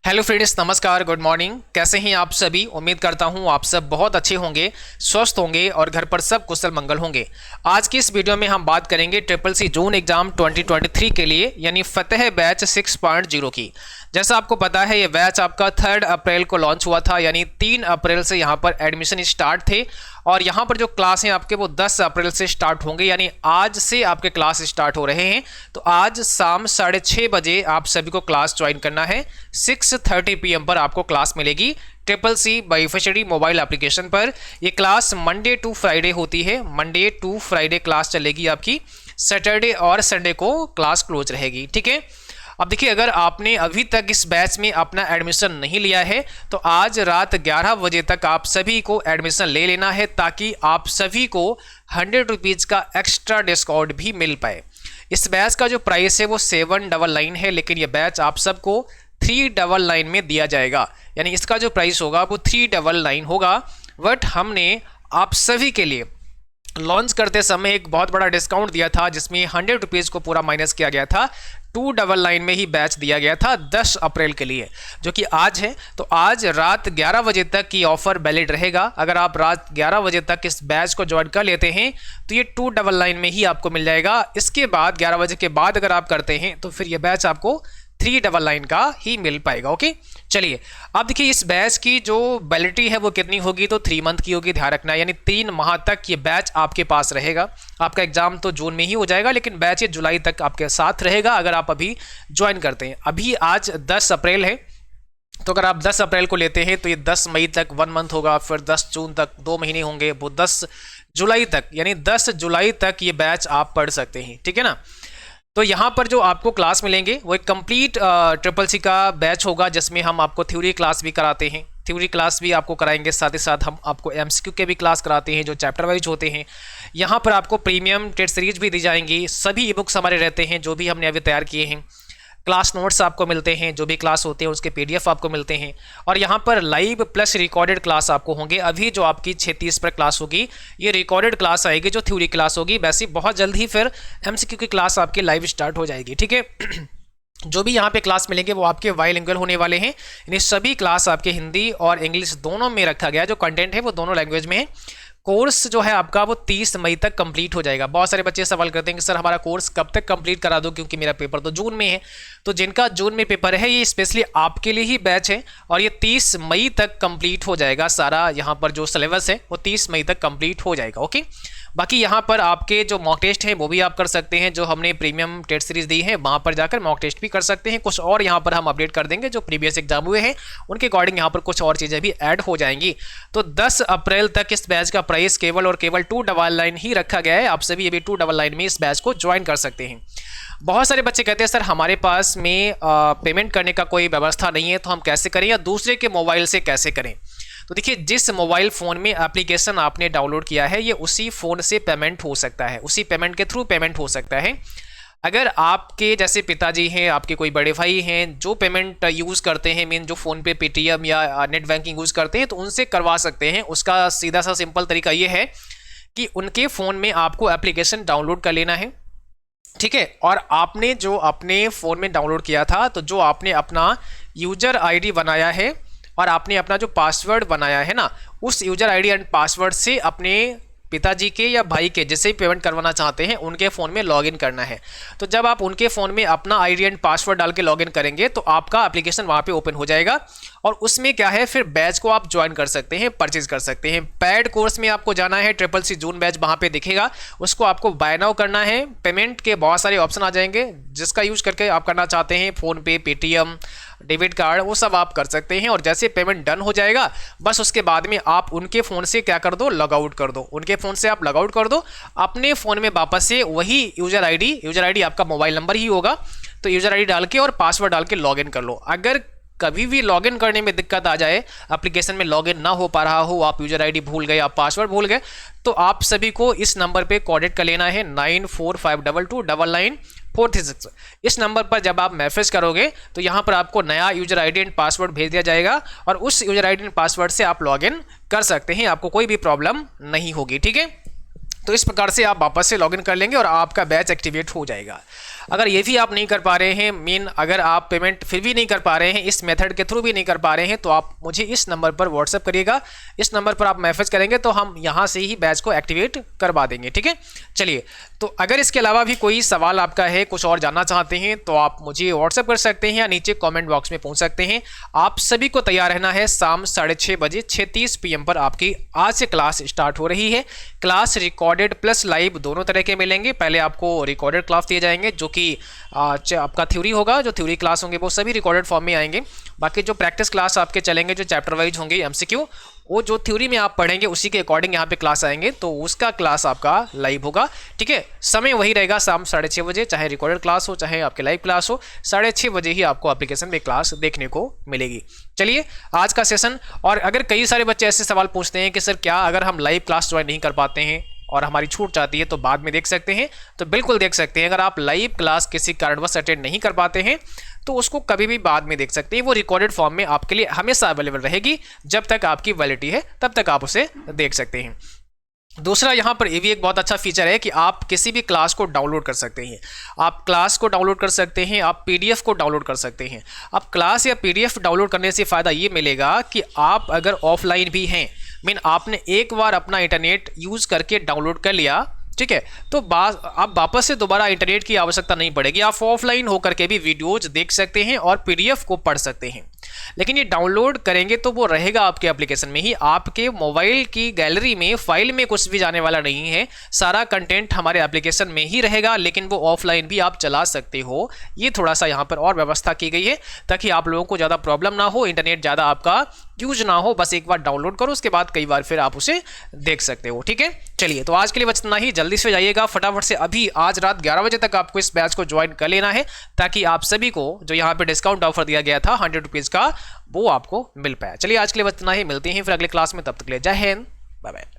Hello friends, नमस्कार, good morning. कैसे हैं आप सभी? उम्मीद करता हूं आप सब बहुत अच्छे होंगे, स्वस्थ होंगे और घर पर सब कुशल मंगल होंगे। आज की इस वीडियो में हम बात करेंगे ट्रिपल सी जून एग्जाम 2023 के लिए यानी फतेह बैच 6.0 की। जैसा आपको पता है ये बैच आपका 3 अप्रैल को लॉन्च हुआ था, यानी 3 अप्रैल से यहाँ पर एडमिशन स्टार्ट थे और यहाँ पर जो क्लास हैं आपके वो 10 अप्रैल से स्टार्ट होंगे, यानी आज से आपके क्लास स्टार्ट हो रहे हैं। तो आज शाम 6:30 बजे आप सभी को क्लास ज्वाइन करना है। 6:30 PM पर आपको क्लास मिलेगी ट्रिपल सी बाइफेशरी मोबाइल एप्लीकेशन पर। ये क्लास मंडे टू फ्राइडे होती है, मंडे टू फ्राइडे क्लास चलेगी आपकी। सैटरडे और संडे को क्लास क्लोज रहेगी, ठीक है। अब देखिए, अगर आपने अभी तक इस बैच में अपना एडमिशन नहीं लिया है तो आज रात 11 बजे तक आप सभी को एडमिशन ले लेना है, ताकि आप सभी को 100 रुपीज़ का एक्स्ट्रा डिस्काउंट भी मिल पाए। इस बैच का जो प्राइस है वो 799 है, लेकिन ये बैच आप सबको 399 में दिया जाएगा, यानी इसका जो प्राइस होगा वो 399 होगा। बट हमने आप सभी के लिए लॉन्च करते समय एक बहुत बड़ा डिस्काउंट दिया था, जिसमें 100 रुपीज़ को पूरा माइनस किया गया था। 299 में ही बैच दिया गया था 10 अप्रैल के लिए, जो कि आज है। तो आज रात 11 बजे तक ये ऑफर वैलिड रहेगा। अगर आप रात 11 बजे तक इस बैच को ज्वाइन कर लेते हैं तो ये 299 में ही आपको मिल जाएगा। इसके बाद 11 बजे के बाद अगर आप करते हैं तो फिर ये बैच आपको 399 का ही मिल पाएगा। ओके, चलिए अब देखिए इस बैच की जो वैलिडिटी है वो कितनी होगी, तो 3 मंथ की होगी, ध्यान रखना। यानी 3 माह तक ये बैच आपके पास रहेगा। आपका एग्जाम तो जून में ही हो जाएगा, लेकिन बैच ये जुलाई तक आपके साथ रहेगा अगर आप अभी ज्वाइन करते हैं। अभी आज 10 अप्रैल है, तो अगर आप 10 अप्रैल को लेते हैं तो ये 10 मई तक 1 मंथ होगा, फिर 10 जून तक 2 महीने होंगे, वो 10 जुलाई तक, यानी 10 जुलाई तक ये बैच आप पढ़ सकते हैं, ठीक है ना। तो यहाँ पर जो आपको क्लास मिलेंगे वो एक कंप्लीट ट्रिपल सी का बैच होगा, जिसमें हम आपको थ्योरी क्लास भी कराते हैं, थ्योरी क्लास भी आपको कराएंगे, साथ ही साथ हम आपको MCQ के भी क्लास कराते हैं जो चैप्टर वाइज होते हैं। यहाँ पर आपको प्रीमियम टेस्ट सीरीज भी दी जाएंगी, सभी ई बुक्स हमारे रहते हैं जो भी हमने अभी तैयार किए हैं। क्लास नोट्स आपको मिलते हैं, जो भी क्लास होते हैं उसके PDF आपको मिलते हैं। और यहाँ पर लाइव प्लस रिकॉर्डेड क्लास आपको होंगे। अभी जो आपकी 36 पर क्लास होगी ये रिकॉर्डेड क्लास आएगी, जो थ्योरी क्लास होगी। वैसे बहुत जल्द ही फिर MCQ की क्लास आपकी लाइव स्टार्ट हो जाएगी, ठीक है। जो भी यहाँ पे क्लास मिलेंगे वो आपके बाइलिंगुअल होने वाले हैं, यानी सभी क्लास आपके हिंदी और इंग्लिश दोनों में रखा गया है। जो कंटेंट है वो दोनों लैंग्वेज में है। कोर्स जो है आपका वो 30 मई तक कंप्लीट हो जाएगा। बहुत सारे बच्चे सवाल करते हैं कि सर हमारा कोर्स कब तक कंप्लीट करा दो, क्योंकि मेरा पेपर तो जून में है। तो जिनका जून में पेपर है ये स्पेशली आपके लिए ही बैच है, और ये 30 मई तक कंप्लीट हो जाएगा। सारा यहाँ पर जो सिलेबस है वो 30 मई तक कंप्लीट हो जाएगा। ओके, बाकी यहाँ पर आपके जो मॉक टेस्ट है वो भी आप कर सकते हैं, जो हमने प्रीमियम टेस्ट सीरीज दी है वहाँ पर जाकर मॉक टेस्ट भी कर सकते हैं। कुछ और यहाँ पर हम अपडेट कर देंगे, जो प्रीवियस एग्जाम हुए हैं उनके अकॉर्डिंग यहाँ पर कुछ और चीज़ें भी ऐड हो जाएंगी। तो 10 अप्रैल तक इस बैच का प्राइस केवल और केवल 299 ही रखा गया है। आप सभी ये भी 299 में इस बैच को ज्वाइन कर सकते हैं। बहुत सारे बच्चे कहते हैं सर हमारे पास में पेमेंट करने का कोई व्यवस्था नहीं है, तो हम कैसे करें या दूसरे के मोबाइल से कैसे करें। तो देखिए, जिस मोबाइल फ़ोन में एप्लीकेशन आपने डाउनलोड किया है ये उसी फ़ोन से पेमेंट हो सकता है, उसी पेमेंट के थ्रू पेमेंट हो सकता है। अगर आपके जैसे पिताजी हैं, आपके कोई बड़े भाई हैं जो पेमेंट यूज़ करते हैं, मीन जो फ़ोन पे पेटीएम या नेट बैंकिंग यूज़ करते हैं, तो उनसे करवा सकते हैं। उसका सीधा सा सिंपल तरीका ये है कि उनके फ़ोन में आपको एप्लीकेशन डाउनलोड कर लेना है, ठीक है। और आपने जो अपने फ़ोन में डाउनलोड किया था, तो जो आपने अपना यूज़र ID बनाया है और आपने अपना जो पासवर्ड बनाया है ना, उस यूज़र ID एंड पासवर्ड से अपने पिताजी के या भाई के जिससे पेमेंट करवाना चाहते हैं उनके फ़ोन में लॉगिन करना है। तो जब आप उनके फ़ोन में अपना ID एंड पासवर्ड डाल के लॉगिन करेंगे तो आपका एप्लीकेशन वहाँ पे ओपन हो जाएगा, और उसमें क्या है फिर बैच को आप ज्वाइन कर सकते हैं, परचेज कर सकते हैं। पेड कोर्स में आपको जाना है, ट्रिपल सी जून बैच वहाँ पे दिखेगा, उसको आपको बाय नाउ करना है। पेमेंट के बहुत सारे ऑप्शन आ जाएंगे, जिसका यूज करके आप करना चाहते हैं, फ़ोन पे, पेटीएम, डेबिट कार्ड, वो सब आप कर सकते हैं। और जैसे पेमेंट डन हो जाएगा बस उसके बाद में आप उनके फ़ोन से क्या कर दो, लॉग आउट कर दो। उनके फ़ोन से आप लॉग आउट कर दो, अपने फ़ोन में वापस से वही यूज़र ID आपका मोबाइल नंबर ही होगा, तो यूज़र ID डाल के और पासवर्ड डाल के लॉगिन कर लो। अगर कभी भी लॉगिन करने में दिक्कत आ जाए, एप्लीकेशन में लॉगिन ना हो पा रहा हो, आप यूज़र ID भूल गए, आप पासवर्ड भूल गए, तो आप सभी को इस नंबर पे कॉन्टैक्ट कर लेना है 9452299436। इस नंबर पर जब आप मैसेज करोगे तो यहाँ पर आपको नया यूज़र ID एंड पासवर्ड भेज दिया जाएगा, और उस यूज़र ID एंड पासवर्ड से आप लॉगिन कर सकते हैं, आपको कोई भी प्रॉब्लम नहीं होगी, ठीक है। तो इस प्रकार से आप वापस से लॉगिन कर लेंगे और आपका बैच एक्टिवेट हो जाएगा। अगर ये भी आप नहीं कर पा रहे हैं, अगर आप पेमेंट फिर भी नहीं कर पा रहे हैं, इस मेथड के थ्रू भी नहीं कर पा रहे हैं, तो आप मुझे इस नंबर पर व्हाट्सअप करिएगा। इस नंबर पर आप मैसेज करेंगे तो हम यहाँ से ही बैच को एक्टिवेट करवा देंगे। ठीक है, चलिए। तो अगर इसके अलावा भी कोई सवाल आपका है, कुछ और जानना चाहते हैं, तो आप मुझे व्हाट्सअप कर सकते हैं या नीचे कॉमेंट बॉक्स में पूछ सकते हैं। आप सभी को तैयार रहना है। शाम 6:30 बजे 6:30 PM पर आपकी आज से क्लास स्टार्ट हो रही है। क्लास रिकॉर्डेड प्लस लाइव दोनों तरह के मिलेंगे। पहले आपको रिकॉर्डेड क्लास दिए जाएंगे, जो कि आपका थ्योरी होगा। जो थ्योरी क्लास होंगे वो सभी रिकॉर्डेड फॉर्म में आएंगे। बाकी जो प्रैक्टिस क्लास आपके चलेंगे, जो चैप्टर वाइज होंगे MCQ, वो जो थ्योरी में आप पढ़ेंगे उसी के अकॉर्डिंग यहाँ पे क्लास आएंगे, तो उसका क्लास आपका लाइव होगा। ठीक है, समय वही रहेगा शाम 6:30 बजे, चाहे रिकॉर्डेड क्लास हो चाहे आपके लाइव क्लास हो, 6:30 बजे ही आपको एप्लीकेशन में क्लास देखने को मिलेगी। चलिए, आज का सेशन। और अगर कई सारे बच्चे ऐसे सवाल पूछते हैं कि सर क्या अगर हम लाइव क्लास ज्वाइन नहीं कर पाते हैं और हमारी छूट जाती है तो बाद में देख सकते हैं? तो बिल्कुल देख सकते हैं। अगर आप लाइव क्लास किसी कारणवश अटेंड नहीं कर पाते हैं तो उसको कभी भी बाद में देख सकते हैं। वो रिकॉर्डेड फॉर्म में आपके लिए हमेशा अवेलेबल रहेगी। जब तक आपकी वैलिडिटी है तब तक आप उसे देख सकते हैं। दूसरा, यहाँ पर ये भी एक बहुत अच्छा फीचर है कि आप किसी भी क्लास को डाउनलोड कर सकते हैं। आप क्लास को डाउनलोड कर सकते हैं, आप PDF को डाउनलोड कर सकते हैं। अब क्लास या PDF डाउनलोड करने से फ़ायदा ये मिलेगा कि आप अगर ऑफलाइन भी हैं, आपने एक बार अपना इंटरनेट यूज़ करके डाउनलोड कर लिया, ठीक है, तो आप वापस से दोबारा इंटरनेट की आवश्यकता नहीं पड़ेगी। आप ऑफलाइन होकर के भी वीडियोज देख सकते हैं और PDF को पढ़ सकते हैं। लेकिन ये डाउनलोड करेंगे तो वो रहेगा आपके एप्लीकेशन में ही, आपके मोबाइल की गैलरी में, फाइल में कुछ भी जाने वाला नहीं है। सारा कंटेंट हमारे एप्लीकेशन में ही रहेगा, लेकिन वो ऑफलाइन भी आप चला सकते हो। ये थोड़ा सा यहाँ पर और व्यवस्था की गई है ताकि आप लोगों को ज़्यादा प्रॉब्लम ना हो, इंटरनेट ज़्यादा आपका यूज ना हो। बस एक बार डाउनलोड करो, उसके बाद कई बार फिर आप उसे देख सकते हो। ठीक है, चलिए। तो आज के लिए बस इतना ही। जल्दी से जाइएगा फटाफट से, अभी आज रात 11 बजे तक आपको इस बैच को ज्वाइन कर लेना है, ताकि आप सभी को जो यहाँ पे डिस्काउंट ऑफर दिया गया था 100 रुपीज़ का, वो आपको मिल पाया। चलिए, आज के लिए बस इतना ही। मिलते हैं फिर अगले क्लास में, तब तक के लिए जय हिंद, बाय बाय।